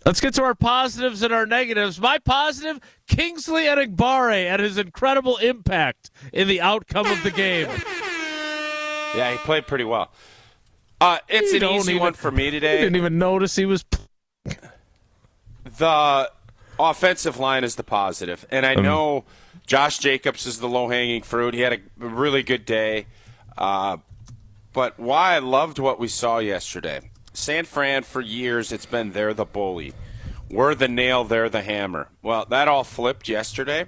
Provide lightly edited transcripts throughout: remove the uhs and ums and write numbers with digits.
Let's get to our positives and our negatives. My positive, 𝘾𝙃𝘀 𝙂𝘼𝑃 and his incredible impact in the outcome of the game. Yeah, he played pretty well. It's an easy one for me today. You didn't even notice he was. The offensive line is the positive, and I know Josh Jacobs is the low-hanging fruit. He had a really good day. But why I loved what we saw yesterday, San Fran for years, it's been they're the bully. We're the nail, they're the hammer. Well, that all flipped yesterday.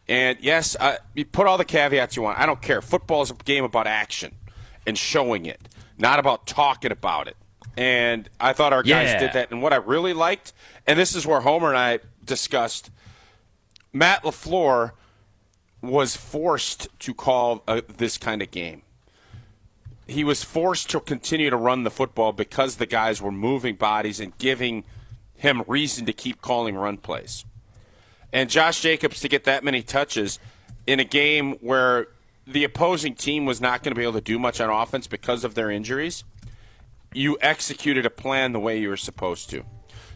And, yes, you put all the caveats you want. I don't care. Football is a game about action and showing it, not about talking about it. And I thought our guys did that. And what I really liked, and this is where Homer and I discussed, Matt LaFleur was forced to call this kind of game. He was forced to continue to run the football because the guys were moving bodies and giving him reason to keep calling run plays. And Josh Jacobs to get that many touches in a game where the opposing team was not going to be able to do much on offense because of their injuries, you executed a plan the way you were supposed to.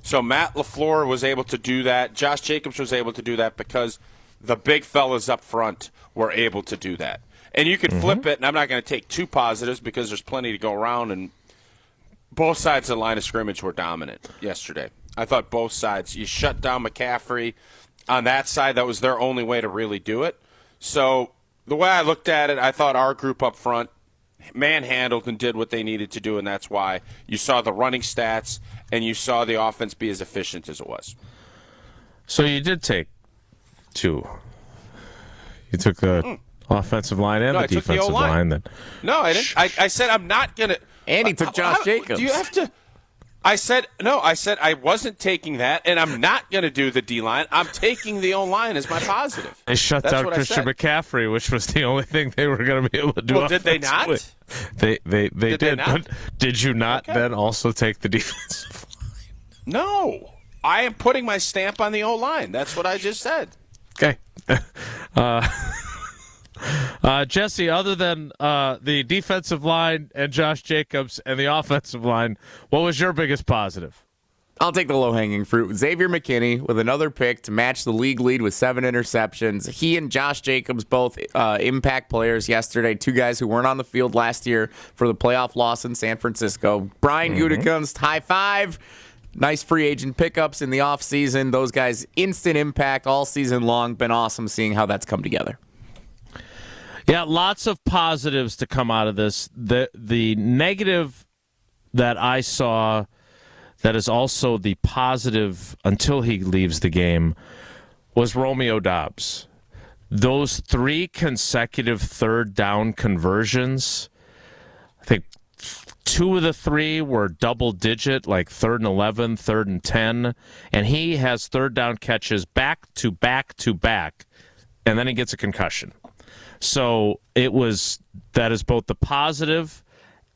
So Matt LaFleur was able to do that. Josh Jacobs was able to do that because the big fellas up front were able to do that. And you could flip it, and I'm not going to take two positives because there's plenty to go around, and both sides of the line of scrimmage were dominant yesterday. I thought both sides. You shut down McCaffrey. On that side, that was their only way to really do it. So the way I looked at it, I thought our group up front manhandled and did what they needed to do, and that's why you saw the running stats and you saw the offense be as efficient as it was. So you did take two. You took the offensive line and the defensive line. No, I didn't. I said I'm not going to. And he took Josh Jacobs. Do you have to? I said I wasn't taking that, and I'm not going to do the D-line. I'm taking the O-line as my positive. They shut down Christian McCaffrey, which was the only thing they were going to be able to do. Well, did they not? They did. But did you not then also take the defensive line? No. I am putting my stamp on the O-line. That's what I just said. Okay. Jesse, other than the defensive line and Josh Jacobs and the offensive line, what was your biggest positive? I'll take the low-hanging fruit. Xavier McKinney with another pick to match the league lead with 7 interceptions. He and Josh Jacobs both impact players yesterday, two guys who weren't on the field last year for the playoff loss in San Francisco. Brian Gutekunst, high five. Nice free agent pickups in the offseason. Those guys, instant impact all season long. Been awesome seeing how that's come together. Yeah, lots of positives to come out of this. The negative that I saw that is also the positive until he leaves the game was Romeo Doubs. Those 3 consecutive third down conversions, I think 2 of the 3 were double digit, like 3rd and 11, 3rd and 10, and he has third down catches back to back to back, and then he gets a concussion. So that is both the positive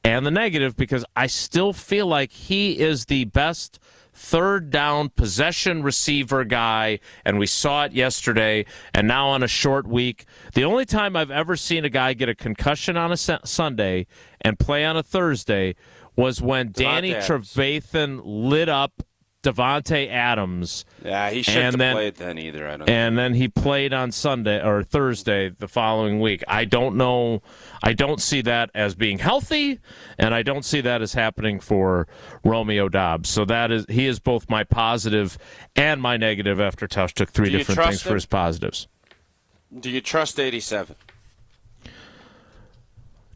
and the negative, because I still feel like he is the best third down possession receiver guy, and we saw it yesterday, and now on a short week. The only time I've ever seen a guy get a concussion on a Sunday and play on a Thursday was when Danny Trevathan lit up Davante Adams. Yeah, he shouldn't have played then either. I don't know. And then he played on Sunday or Thursday the following week. I don't know. I don't see that as being healthy, and I don't see that as happening for Romeo Doubs. So he is both my positive and my negative after Tausch took 3 different things for his positives. Do you trust 87?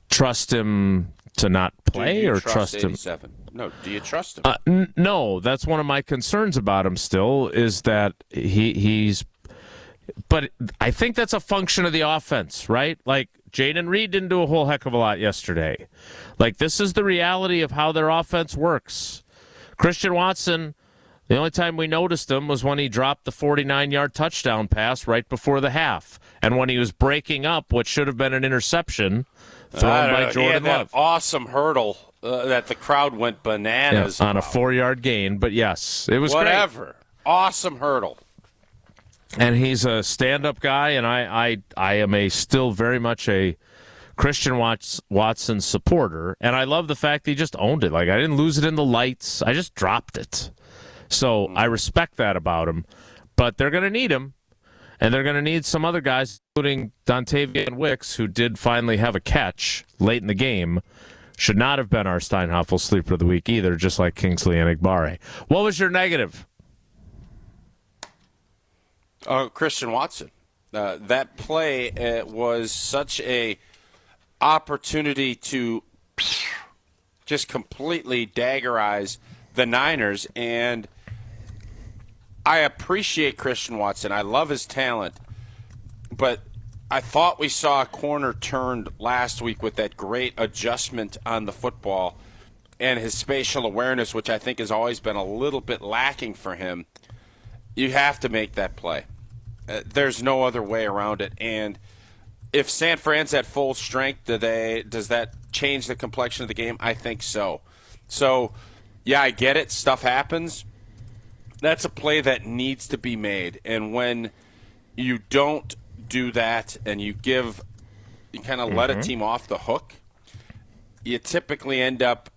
Trust him to not play, or trust him? 87? No, do you trust him? No, that's one of my concerns about him still, is that he's – but I think that's a function of the offense, right? Like, Jaden Reed didn't do a whole heck of a lot yesterday. Like, this is the reality of how their offense works. Christian Watson, the only time we noticed him was when he dropped the 49-yard touchdown pass right before the half, and when he was breaking up what should have been an interception thrown by Jordan Love. That awesome hurdle that the crowd went bananas on a 4-yard gain, but yes, it was great. Awesome hurdle. And he's a stand-up guy, and I am still very much a Christian Watson supporter, and I love the fact that he just owned it. Like, I didn't lose it in the lights. I just dropped it. So I respect that about him. But they're going to need him, and they're going to need some other guys, including Dontavian Wicks, who did finally have a catch late in the game. Should not have been our Steinhoffel Sleeper of the Week either, just like Kingsley and 𝘃𝘃. What was your negative? Christian Watson. That play was such a opportunity to just completely daggerize the Niners, and I appreciate Christian Watson. I love his talent, but I thought we saw a corner turned last week with that great adjustment on the football and his spatial awareness, which I think has always been a little bit lacking for him. You have to make that play. There's no other way around it. And if San Fran's at full strength, does that change the complexion of the game? I think so. So, yeah, I get it. Stuff happens. That's a play that needs to be made. And when you don't do that and you kind of let a team off the hook, you typically end up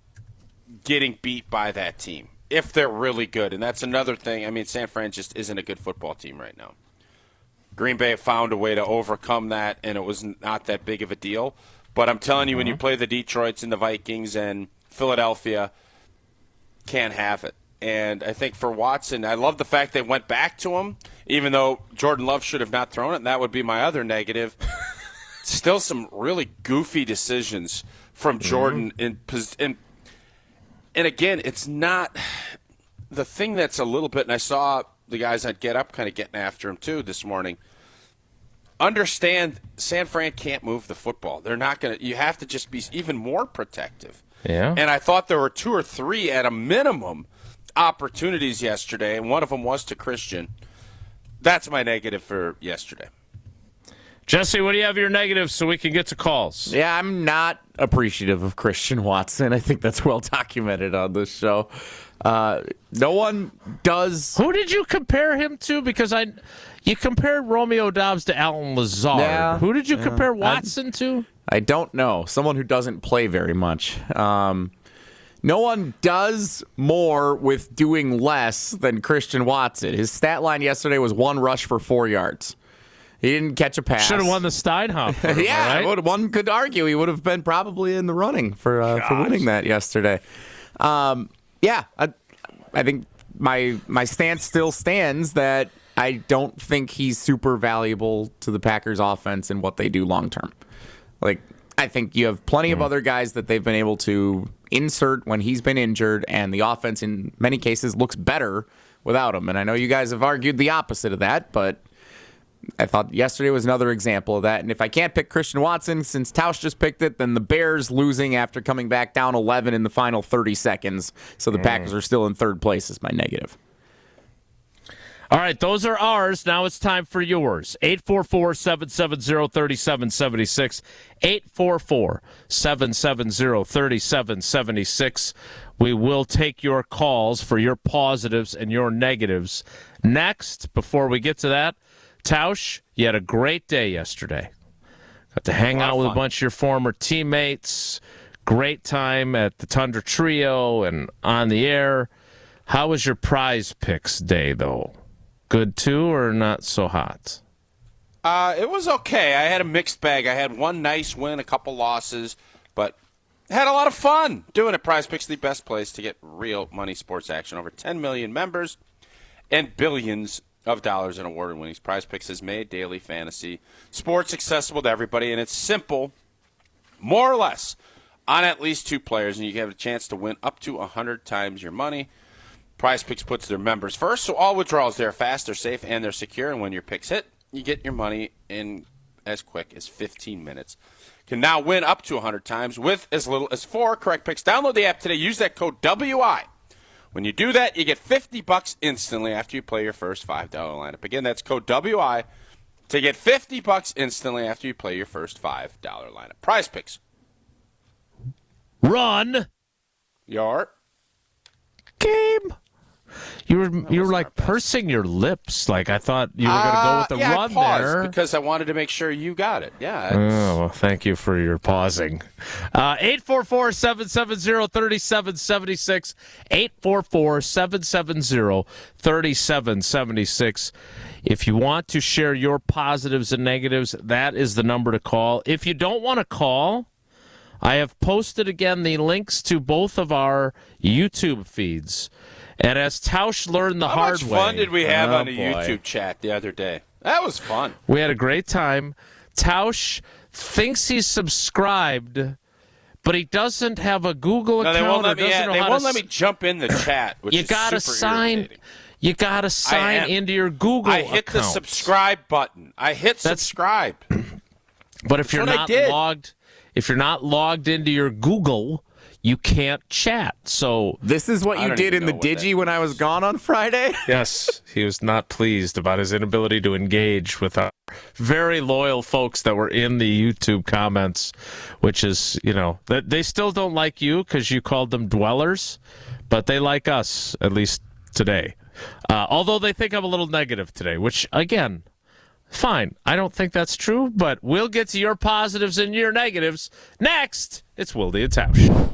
getting beat by that team if they're really good. And that's another thing. I mean, San Fran just isn't a good football team right now. Green Bay found a way to overcome that, and it was not that big of a deal. But I'm telling you, when you play the Detroits and the Vikings and Philadelphia, can't have it. And I think for Watson, I love the fact they went back to him, even though Jordan Love should have not thrown it, and that would be my other negative. Still some really goofy decisions from Jordan. And again, it's not the thing that's a little bit, and I saw the guys that Get Up kind of getting after him too this morning. Understand, San Fran can't move the football. They're not going to. You have to just be even more protective. Yeah. And I thought there were 2 or 3 at a minimum opportunities yesterday, and one of them was to Christian. That's my negative for yesterday. Jesse, what do you have your negative so we can get to calls? Yeah, I'm not appreciative of Christian Watson. I think that's well documented on this show. No one does. Who did you compare him to? Because you compared Romeo Doubs to Alan Lazard. Yeah, Who did you compare Watson to? I don't know. Someone who doesn't play very much. No one does more with doing less than Christian Watson. His stat line yesterday was 1 rush for 4 yards. He didn't catch a pass. Should have won the Steinhoffel. Yeah, right? One could argue he would have been probably in the running for winning that yesterday. Yeah, I think my stance still stands that I don't think he's super valuable to the Packers offense and what they do long term. Like, I think you have plenty of other guys that they've been able to insert when he's been injured, and the offense in many cases looks better without him. And I know you guys have argued the opposite of that, but I thought yesterday was another example of that. And if I can't pick Christian Watson, since Tausch just picked it, then the Bears losing after coming back down 11 in the final 30 seconds. So the Packers are still in third place is my negative. All right, those are ours. Now it's time for yours. 844-770-3776. 844-770-3776. We will take your calls for your positives and your negatives. Next, before we get to that, Tausch, you had a great day yesterday. Got to hang out with a bunch of your former teammates. Great time at the Tundra Trio and on the air. How was your prize picks day, though? Good, too, or not so hot? It was okay. I had a mixed bag. I had one nice win, a couple losses, but had a lot of fun doing it. Prize Picks, the best place to get real money sports action. Over 10 million members and billions of dollars in award winnings. Prize Picks has made daily fantasy sports accessible to everybody, and it's simple, more or less, on at least 2 players, and you have a chance to win up to 100 times your money. Prize Picks puts their members first, so all withdrawals there are fast, they're safe, and they're secure. And when your picks hit, you get your money in as quick as 15 minutes. Can now win up to 100 times with as little as 4 correct picks. Download the app today. Use that code WI. When you do that, you get $50 instantly after you play your first $5 lineup. Again, that's code WI to get $50 instantly after you play your first $5 lineup. Prize Picks. Run Your game. You were like pursing your lips. Like I thought you were going to go with the run I paused there. because I wanted to make sure you got it. Yeah. Oh, well, thank you for your pausing. 844-770-3776. 844-770-3776. If you want to share your positives and negatives, that is the number to call. If you don't want to call, I have posted again the links to both of our YouTube feeds. And as Tausch learned the hard way. How much fun did we have on the YouTube chat the other day? That was fun. We had a great time. Tausch thinks he's subscribed, but he doesn't have a Google account. They won't let me jump in the chat, which you is gotta super sign. irritating. You got to sign into your Google account. I hit the subscribe button. I hit subscribe. But if you're not logged into your Google, you can't chat. So this is what you did in the Digi when I was gone on Friday? Yes, he was not pleased about his inability to engage with our very loyal folks that were in the YouTube comments, which is, that they still don't like you because you called them dwellers, but they like us, at least today. Although they think I'm a little negative today, which, again, fine. I don't think that's true, but we'll get to your positives and your negatives next. It's Wilde and Tausch.